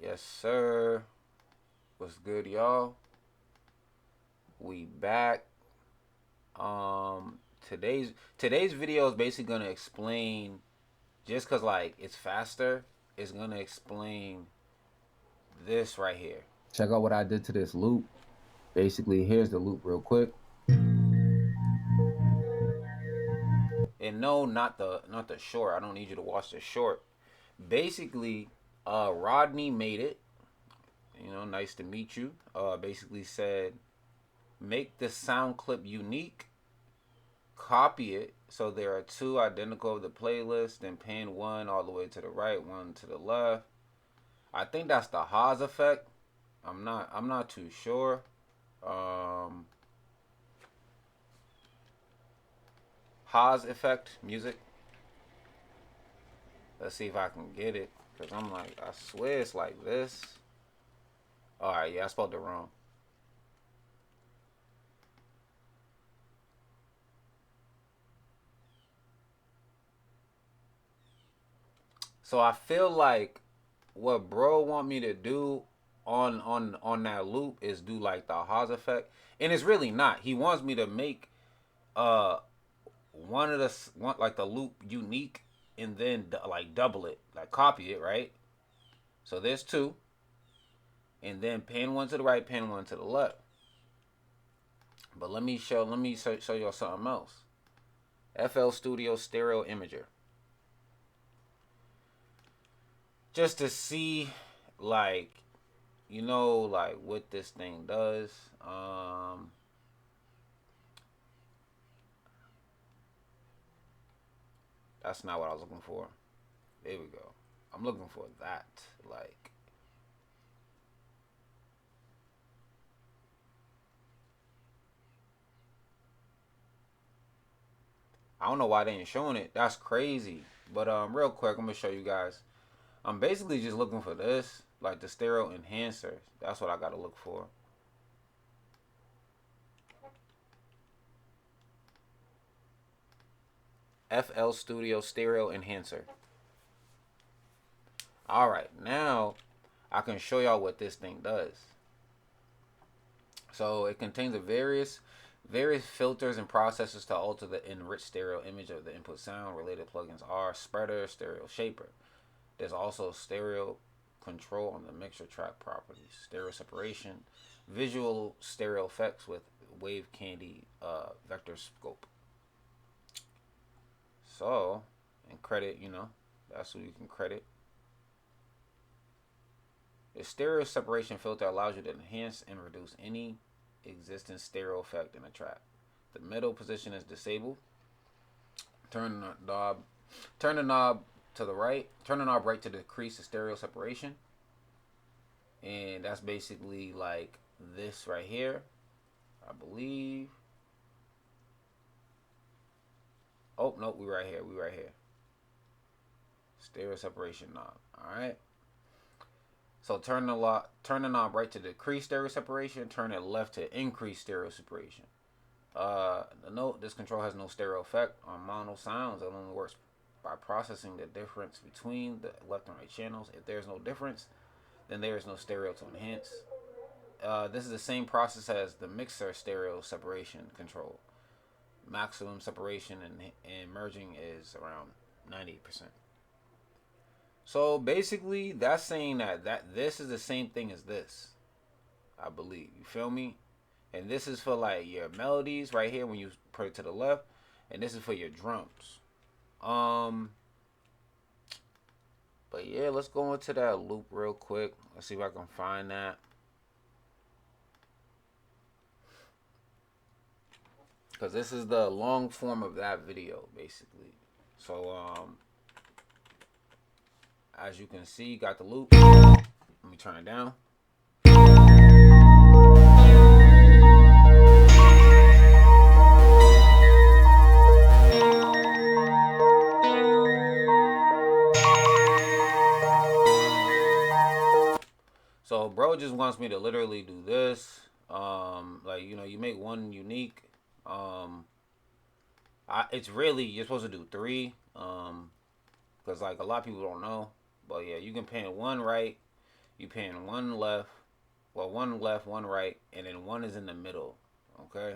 Yes, sir. What's good, y'all? We back. Um, today's video is basically gonna explain, just cause like it's faster. It's gonna explain this right here. Check out what I did to this loop. Basically, here's the loop real quick. And no, not the short. I don't need you to watch the short. Basically, Rodney made it. Nice to meet you. Basically said make the sound clip unique, copy it so there are two identical of the playlist, then pan one all the way to the right, one to the left. I think that's the Haas effect. I'm not too sure. Um Haas effect music. Let's see if I can get it. Cause I'm like, I swear it's like this. Alright, yeah, I spelled it wrong. So I feel like what bro want me to do on that loop is do like the Haas effect, and it's really not. He wants me to make uh one of the one like the loop unique, and then like double it, like copy it, right? So there's two, and then pan one to the right, pan one to the left. But let me show y'all something else. FL Studio Stereo Imager, just to see like like what this thing does. That's not what I was looking for. There we go. I'm looking for that. Like, I don't know why they ain't showing it. That's crazy. But real quick, I'm gonna show you guys. I'm basically just looking for this, like the stereo enhancer. That's what I gotta look for. FL Studio Stereo Enhancer. All right, now I can show y'all what this thing does. So it contains a various filters and processors to alter the enriched stereo image of the input sound. Related plugins are Spreader, Stereo Shaper. There's also stereo control on the mixer track properties, stereo separation, visual stereo effects with Wave Candy vector scope. So, and credit, that's who you can credit. The stereo separation filter allows you to enhance and reduce any existing stereo effect in a track. The middle position is disabled. Turn the knob, turn the knob to the right. Turn the knob right to decrease the stereo separation, and that's basically like this right here, I believe. Oh no, we right here. We right here. Stereo separation knob. All right. So turn the knob right to decrease stereo separation. Turn it left to increase stereo separation. The note, this control has no stereo effect on mono sounds. It only works by processing the difference between the left and right channels. If there's no difference, then there is no stereo to enhance. This is the same process as the mixer stereo separation control. Maximum separation and merging is around 98%. So basically, that's saying that this is the same thing as this, I believe. You feel me? And this is for like your melodies right here when you put it to the left, and this is for your drums. Um, but yeah, let's go into that loop real quick. Let's see if I can find that. Because this is the long form of that video, basically. So, as you can see, got the loop. Let me turn it down. So, bro just wants me to literally do this. Like you make one unique. Um, it's really you're supposed to do three. Because like a lot of people don't know, but yeah, you can pan one right, You pan one left, well, one left, one right, and then one is in the middle. Okay,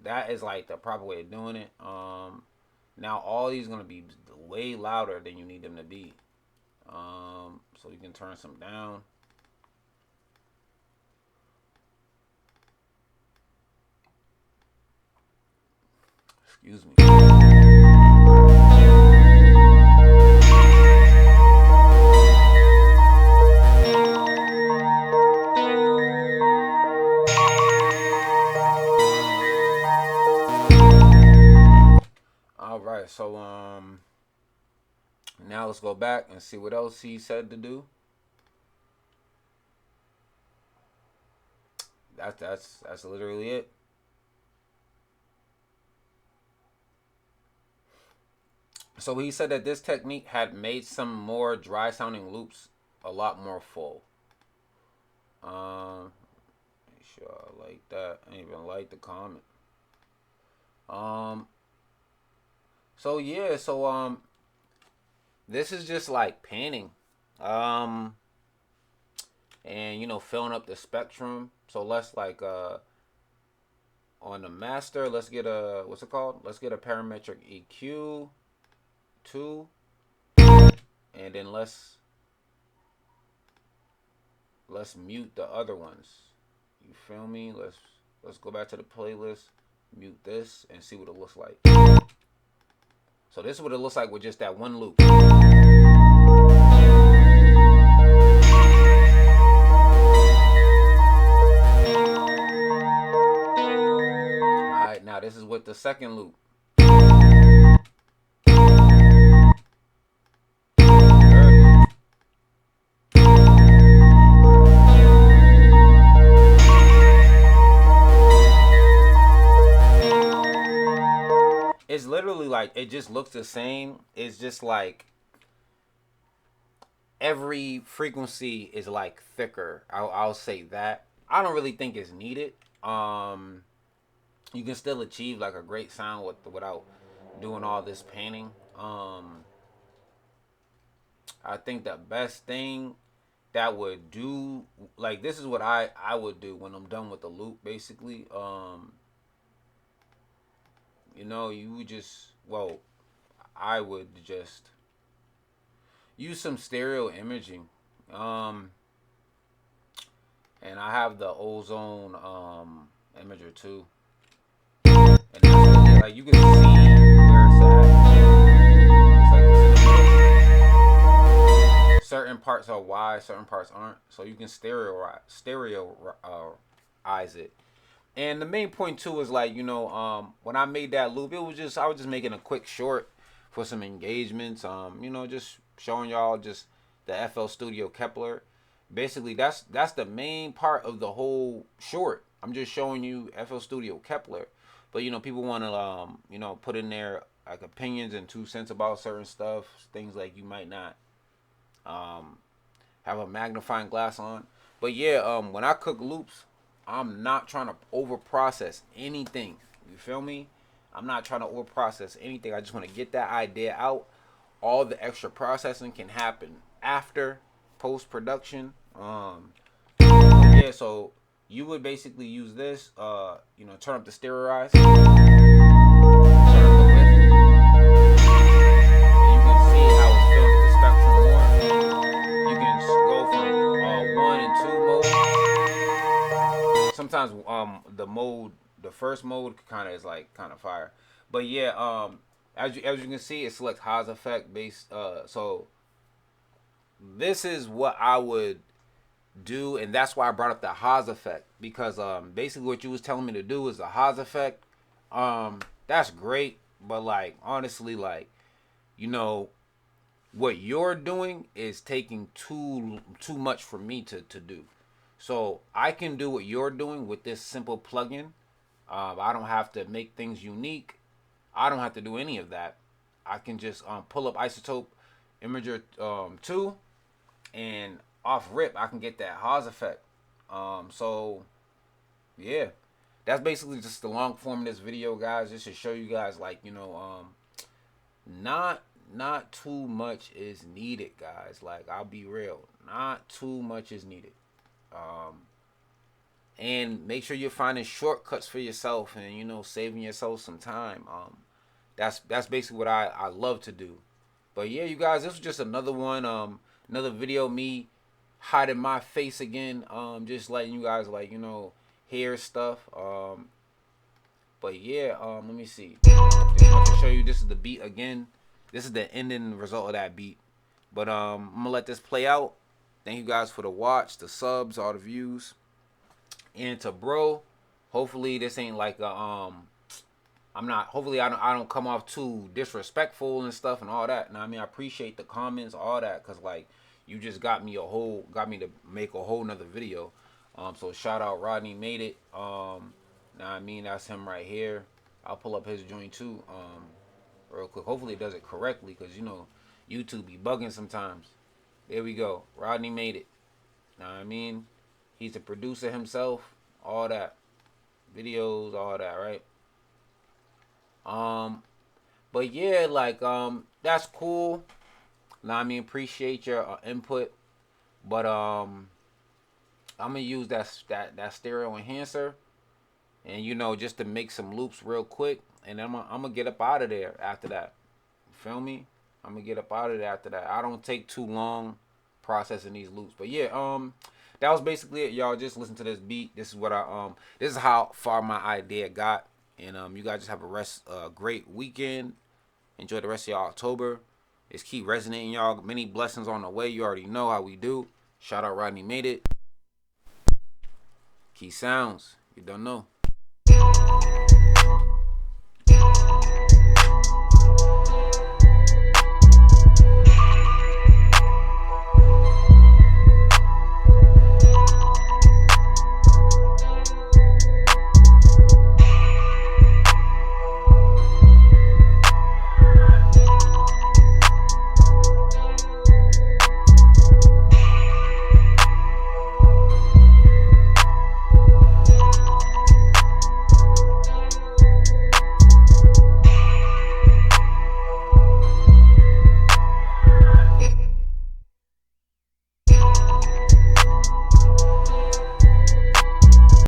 that is like the proper way of doing it. Now all these gonna be way louder than you need them to be. So you can turn some down. Excuse me. All right, so now let's go back and see what else he said to do. That's literally it. So he said that this technique had made some more dry sounding loops a lot more full. Make sure I like that. I didn't even like the comment. Um, so yeah, so this is just like panning. Um, and filling up the spectrum. So let's like on the master, let's get a what's it called? Let's get a parametric EQ 2, and then let's mute the other ones. You feel me? Let's go back to the playlist, mute this, and see what it looks like. So this is what it looks like with just that one loop. Alright, now this is with the second loop. It's literally like it just looks the same. It's just like every frequency is like thicker. I'll say that. I don't really think it's needed. You can still achieve like a great sound without doing all this panning. I think the best thing that would do, like, this is what I would do when I'm done with the loop, basically. You would just, well, I would just use some stereo imaging. And I have the ozone imager too. And that's really, like, you can see where it's at. It's like certain parts are wide, certain parts aren't. So you can stereo it. And the main point too is like, when I made that loop, I was just making a quick short for some engagements. Just showing y'all just the FL Studio Kepler. Basically, that's the main part of the whole short. I'm just showing you FL Studio Kepler. But people want to put in there like opinions and 2 cents about certain stuff, things like you might not have a magnifying glass on. But yeah, when I cook loops, I'm not trying to over process anything. You feel me? I'm not trying to over process anything. I just want to get that idea out. All the extra processing can happen after post production. Yeah, so you would basically use this, turn up the stereo, turn up the width, and you can see how it's filling the spectrum more. You can go from 1 and 2 mode. Sometimes the first mode is kind of fire, but yeah, as you can see, it selects Haas Effect based. So this is what I would do, and that's why I brought up the Haas Effect, because basically what you was telling me to do is the Haas Effect. That's great, but like honestly, like what you're doing is taking too much for me to do. So I can do what you're doing with this simple plugin. I don't have to make things unique. I don't have to do any of that. I can just pull up Isotope Imager 2, and off rip I can get that Haas effect. So yeah, that's basically just the long form of this video, guys. Just to show you guys, like, not not too much is needed, guys. Like, I'll be real, not too much is needed. Um, and make sure you're finding shortcuts for yourself, and saving yourself some time. That's basically what I love to do. But yeah, you guys, this was just another one. Another video me hiding my face again. Just letting you guys hear stuff. But yeah, let me see. Just want to show you, this is the beat again. This is the ending result of that beat. But I'm gonna let this play out. Thank you guys for the watch, the subs, all the views. And to bro, hopefully this ain't like a I'm not. Hopefully, I don't come off too disrespectful and stuff and all that. And I mean, I appreciate the comments, all that, cause like you just got me to make a whole nother video. So shout out Rodney made it. Now I mean, that's him right here. I'll pull up his joint too. Real quick. Hopefully it does it correctly, cause YouTube be bugging sometimes. There we go. Rodney made it. Now I mean, he's the producer himself. All that, videos, all that, right? But yeah, like that's cool. Now I mean, appreciate your input, but I'm gonna use that stereo enhancer, and just to make some loops real quick, and I'm gonna get up out of there after that. You feel me? I'm gonna get up out of there after that. I don't take too long processing these loops, but yeah, that was basically it, y'all. Just listen to this beat. This is what this is how far my idea got. And you guys just have a great weekend. Enjoy the rest of y'all October. Just keep resonating, y'all. Many blessings on the way. You already know how we do. Shout out Rodney made it. Key sounds. You don't know.